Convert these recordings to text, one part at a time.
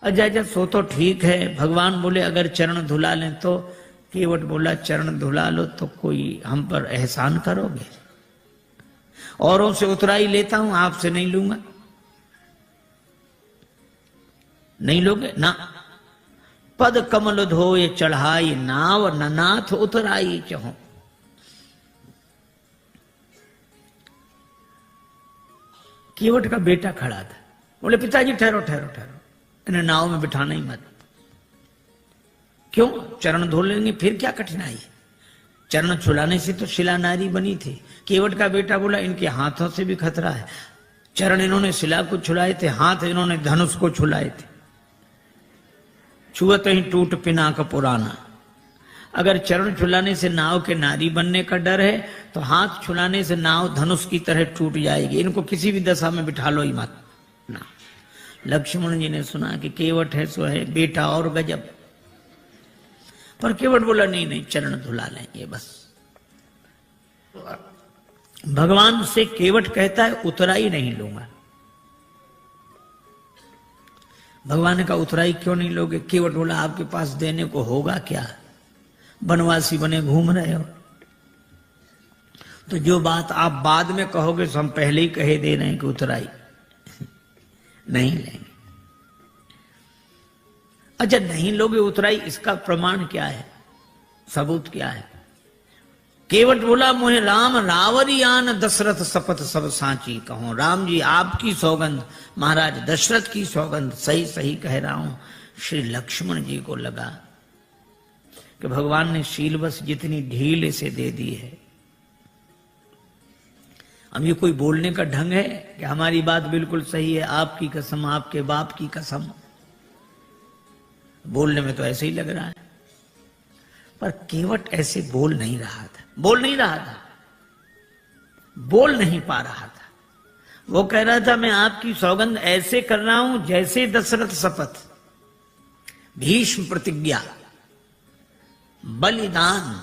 अजय सो तो ठीक है, भगवान बोले अगर चरण धुला लें तो। केवट बोला चरण धुला लो तो कोई हम पर एहसान करोगे? औरों से उतराई लेता हूं, आपसे नहीं लूंगा। नहीं लोगे ना। पद कमल धोए चढ़ाई नाव, ननाथ उतराई चहो। केवट का बेटा खड़ा था, बोले पिताजी ठहरो ठहरो ठहरो, इन्हें नाव में बिठाना ही मत। क्यों? चरण धो लेंगे फिर क्या कठिनाई? चरण छुलाने से तो शिला नारी बनी थी। केवट का बेटा बोला इनके हाथों से भी खतरा है। चरण इन्होंने शिला को छुलाए थे, हाथ इन्होंने धनुष को छुलाए थे। छुअत ही टूट पिनाक पुराना। अगर चरण छुलाने से नाव के नारी बनने का डर है तो हाथ छुलाने से नाव धनुष की तरह टूट जाएगी। इनको किसी भी दशा में बिठा लो ही मत ना। लक्ष्मण जी ने सुना कि केवट है सो है, बेटा और गजब। पर केवट बोला नहीं नहीं, चरण धुला लेंगे बस। भगवान से केवट कहता है उतराई नहीं लूंगा। भगवान ने कहा उतराई क्यों नहीं लोगे? केवट बोला आपके पास देने को होगा क्या? बनवासी बने घूम रहे हो, तो जो बात आप बाद में कहोगे तो हम पहले ही कहे दे रहे हैं कि उतराई नहीं लेंगे। अच्छा नहीं लोगे उतराई, इसका प्रमाण क्या है, सबूत क्या है? केवट बोला मोहे राम रावरियान दशरथ शपथ सब सांची कहो। राम जी आपकी सौगंध, महाराज दशरथ की सौगंध, सही सही कह रहा हूं। श्री लक्ष्मण जी को लगा कि भगवान ने शीलवश जितनी ढील इसे दे दी है। अब ये कोई बोलने का ढंग है कि हमारी बात बिल्कुल सही है, आपकी कसम, आपके बाप की कसम। बोलने में तो ऐसे ही लग रहा है, पर केवट ऐसे बोल नहीं रहा था, बोल नहीं पा रहा था। वो कह रहा था मैं आपकी सौगंध ऐसे कर रहा हूं जैसे दशरथ शपथ, भीष्म प्रतिज्ञा, बलिदान,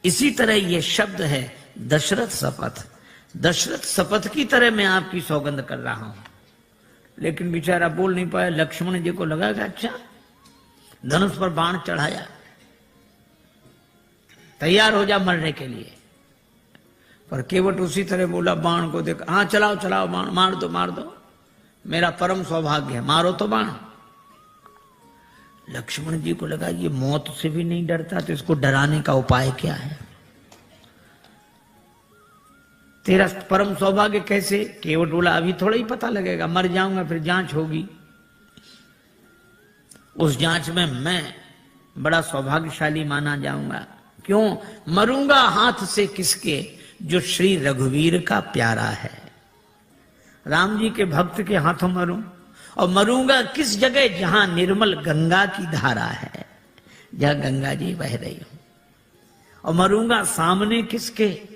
इसी तरह ये शब्द है दशरथ शपथ। दशरथ शपथ की तरह मैं आपकी सौगंध कर रहा हूं। लेकिन बेचारा बोल नहीं पाया। लक्ष्मण जी को लगा कि अच्छा, धनुष पर बाण चढ़ाया, तैयार हो जा मरने के लिए। पर केवट उसी तरह बोला, बाण को देख, हाँ चलाओ चलाओ बाण, मार दो मार दो, मेरा परम सौभाग्य है, मारो तो बाण। लक्ष्मण जी को लगा ये मौत से भी नहीं डरता, तो इसको डराने का उपाय क्या है? तेरा परम सौभाग्य कैसे? केवट बोला अभी थोड़ा ही पता लगेगा, मर जाऊंगा फिर जांच होगी, उस जांच में मैं बड़ा सौभाग्यशाली माना जाऊंगा। क्यों? मरूंगा हाथ से किसके, जो श्री रघुवीर का प्यारा है। राम जी के भक्त के हाथों मरूं, और मरूंगा किस जगह? जहां निर्मल गंगा की धारा है, जहां गंगा जी बह रही हो। और मरूंगा सामने किसके?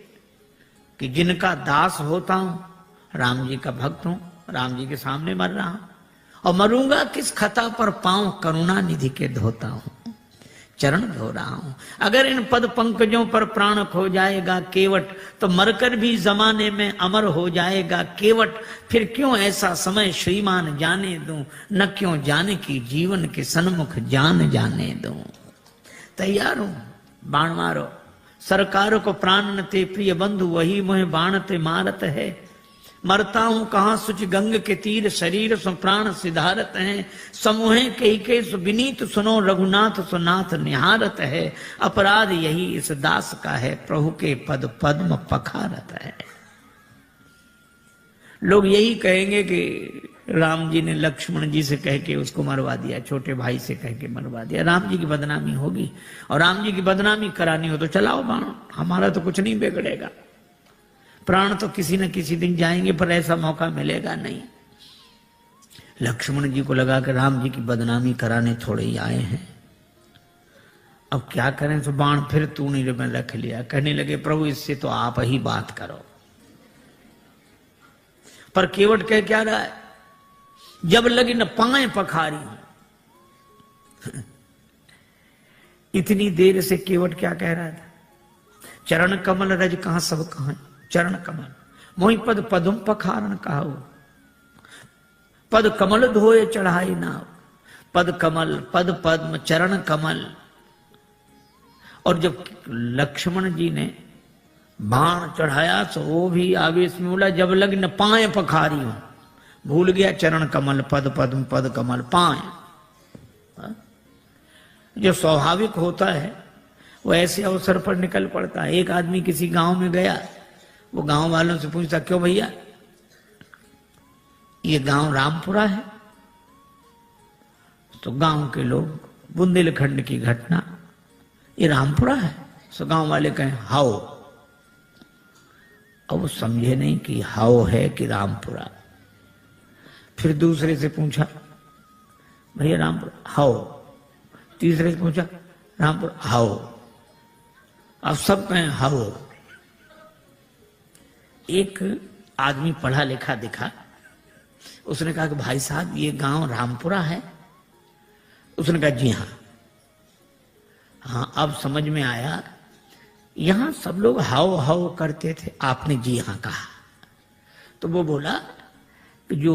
कि जिनका दास होता हूं, राम जी का भक्त हूं, राम जी के सामने मर रहा हूं। और मरूंगा किस खता पर? पांव करुणा निधि के धोता हूं, चरण धो रहा हूं। अगर इन पद पंकजों पर प्राण खो जाएगा केवट, तो मरकर भी जमाने में अमर हो जाएगा केवट। फिर क्यों ऐसा समय श्रीमान जाने दूं, न क्यों जाने की जीवन के सन्मुख जान जाने दूं। तैयार हूं, बाण मारो। सरकार को प्राण न ते प्रिय बंधु, वही मोहे बाण ते मारत है। मरता हूं कहां सुच गंग के तीर, शरीर सो प्राण सिधारत है। समूहे के सु विनीत सुनो, रघुनाथ सुनाथ निहारत है। अपराध यही इस दास का है, प्रभु के पद पद्म पखारत है। लोग यही कहेंगे कि राम जी ने लक्ष्मण जी से कह के उसको मरवा दिया, छोटे भाई से कह के मरवा दिया। राम जी की बदनामी होगी, और राम जी की बदनामी करानी हो तो चलाओ बाण, हमारा तो कुछ नहीं बिगड़ेगा। प्राण तो किसी न किसी दिन जाएंगे, पर ऐसा मौका मिलेगा नहीं। लक्ष्मण जी को लगा कि राम जी की बदनामी कराने थोड़े ही आए हैं, अब क्या करें? तो बाण फिर तूने में रख लिया। कहने लगे प्रभु इससे तो आप ही बात करो। पर केवट कह क्या रहा है? जब लगी न पाए पखारी। इतनी देर से केवट क्या कह रहा था? चरण कमल रज कहां सब कहां, चरण कमल मोहि पद पदुम पखारण कहो। पद कमल धोए चढ़ाई नाव। पद कमल, पद पद्म, चरण कमल। और जब लक्ष्मण जी ने बाण चढ़ाया तो वो भी आवेश में बोला, जब लग्न पाए पखारी हूं, भूल गया चरण कमल, पद पद्म, पद कमल, पाए। जो स्वाभाविक होता है वो ऐसे अवसर पर निकल पड़ता है। एक आदमी किसी गांव में गया, वो गांव वालों से पूछता, क्यों भैया ये गांव रामपुरा है? तो गांव के लोग, बुंदेलखंड की घटना, ये रामपुरा है? तो गांव वाले कहें हाओ। अब वो समझे नहीं कि हाओ है कि रामपुरा। फिर दूसरे से पूछा, भैया रामपुरा? हाओ। तीसरे से पूछा, रामपुरा? हाओ। अब सब कहें हाओ। एक आदमी पढ़ा लिखा दिखा, उसने कहा कि भाई साहब ये गांव रामपुरा है? उसने कहा जी हाँ। हाँ, अब समझ में आया, यहां सब लोग हाओ हाओ करते थे, आपने जी हाँ कहा। तो वो बोला कि जो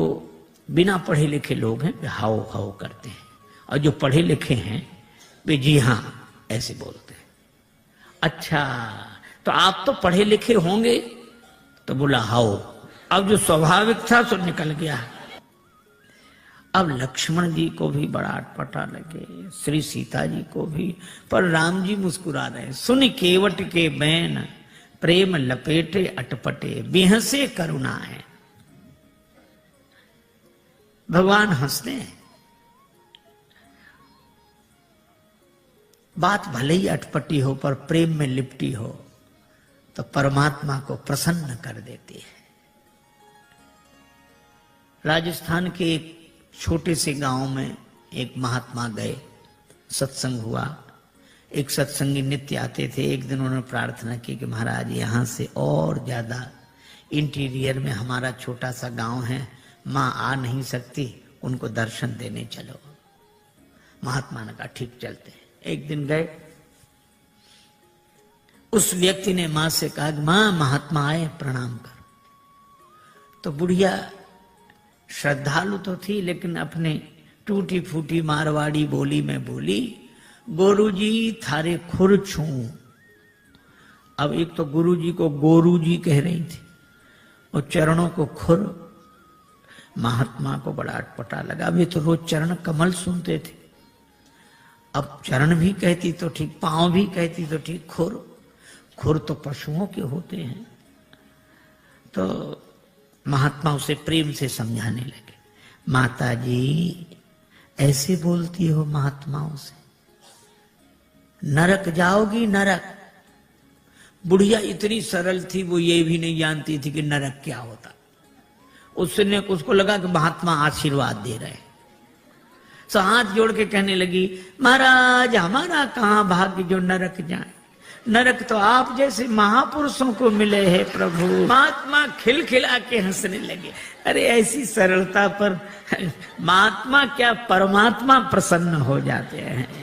बिना पढ़े लिखे लोग हैं वे हाओ हाओ करते हैं, और जो पढ़े लिखे हैं वे जी हाँ ऐसे बोलते हैं। अच्छा, तो आप तो पढ़े लिखे होंगे? तो बोला हाओ। अब जो स्वाभाविक था सो निकल गया। अब लक्ष्मण जी को भी बड़ा अटपटा लगे, श्री सीता जी को भी, पर राम जी मुस्कुरा रहे। सुन केवट के बैन, प्रेम लपेटे अटपटे, बिहसे करुणा है। भगवान हंसते हैं। बात भले ही अटपटी हो पर प्रेम में लिपटी हो तो परमात्मा को प्रसन्न कर देती है। राजस्थान के एक छोटे से गांव में एक महात्मा गए, सत्संग हुआ। एक सत्संगी नित्य आते थे। एक दिन उन्होंने प्रार्थना की कि महाराज यहाँ से और ज्यादा इंटीरियर में हमारा छोटा सा गांव है, माँ आ नहीं सकती, उनको दर्शन देने चलो। महात्मा ने कहा ठीक चलते हैं। एक दिन गए, उस व्यक्ति ने माँ से कहा, माँ महात्मा आए, प्रणाम कर। तो बुढ़िया श्रद्धालु तो थी, लेकिन अपने टूटी फूटी मारवाड़ी बोली में बोली, गोरुजी थारे खुर छू। अब एक तो गुरुजी को गोरू जी कह रही थी और चरणों को खुर। महात्मा को बड़ा अटपटा लगा। वे तो रोज चरण कमल सुनते थे, अब चरण भी कहती तो ठीक, पांव भी कहती तो ठीक, खुर। खुर तो पशुओं के होते हैं। तो महात्मा उसे प्रेम से समझाने लगे, माता जी ऐसे बोलती हो महात्माओं से, नरक जाओगी नरक। बुढ़िया इतनी सरल थी, वो ये भी नहीं जानती थी कि नरक क्या होता। उसने उसको लगा कि महात्मा आशीर्वाद दे रहे हैं, तो हाथ जोड़ के कहने लगी, महाराज हमारा कहां भाग्य जो नरक जाए, नरक तो आप जैसे महापुरुषों को मिले हैं प्रभु। महात्मा खिलखिला के हंसने लगे। अरे ऐसी सरलता पर महात्मा क्या परमात्मा प्रसन्न हो जाते हैं।